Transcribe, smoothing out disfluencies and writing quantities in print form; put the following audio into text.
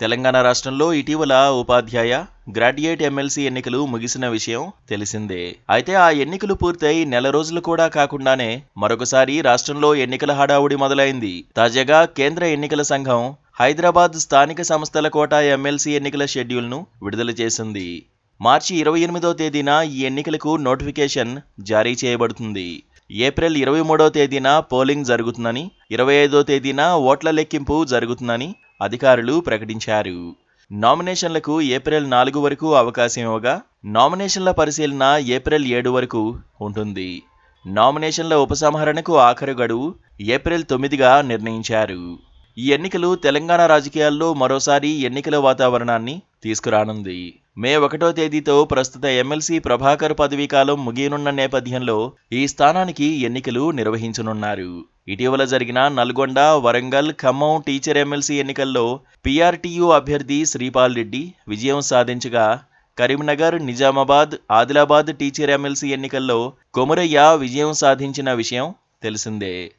తెలంగాణ రాష్ట్రంలో ఇటీవల ఉపాధ్యాయ, graduate MLC ఎన్నికలు ముగిసిన విషయం తెలిసిందే. అయితే ఆ ఎన్నికలు పూర్తయి నెల రోజులు కూడా కాకుండానే మరొకసారి రాష్ట్రంలో ఎన్నికల హడావుడి మొదలైంది. తాజాగా కేంద్ర ఎన్నికల సంఘం హైదరాబాద్ స్థానిక సంస్థల కోటా ఎమ్మెల్సీ ఎన్నికల షెడ్యూల్ను విడుదల చేసింది. మార్చి 28వ తేదీన ఈ ఎన్నికలకు నోటిఫికేషన్ జారీ చేయబడుతుంది. ఏప్రిల్ 23వ తేదీన పోలింగ్ జరుగుతుందని, 25వ తేదీన ఓట్ల లెక్కింపు జరుగుతుందని అధికారులు ప్రకటించారు. నామినేషన్లకు ఏప్రిల్ 4 వరకు అవకాశం ఇవ్వగా, నామినేషన్ల పరిశీలన ఏప్రిల్ 7 వరకు ఉంటుంది. నామినేషన్ల ఉపసంహరణకు ఆఖరు గడువు ఏప్రిల్ 9గా నిర్ణయించారు. ఈ ఎన్నికలు తెలంగాణ రాజకీయాల్లో మరోసారి ఎన్నికల వాతావరణాన్ని తీసుకురానుంది. మే 1వ తేదీతో ప్రస్తుత ఎమ్మెల్సీ ప్రభాకర్ పదవీకాలం ముగియనున్న నేపథ్యంలో ఈ స్థానానికి ఎన్నికలు నిర్వహించనున్నారు. ఇటీవల జరిగిన నల్గొండ, వరంగల్, ఖమ్మం టీచర్ ఎమ్మెల్సీ ఎన్నికల్లో పీఆర్టీయూ అభ్యర్థి శ్రీపాల్ రెడ్డి విజయం సాధించగా, కరీంనగర్, నిజామాబాద్, ఆదిలాబాద్ టీచర్ ఎమ్మెల్సీ ఎన్నికల్లో కొమురయ్య విజయం సాధించిన విషయం తెలిసిందే.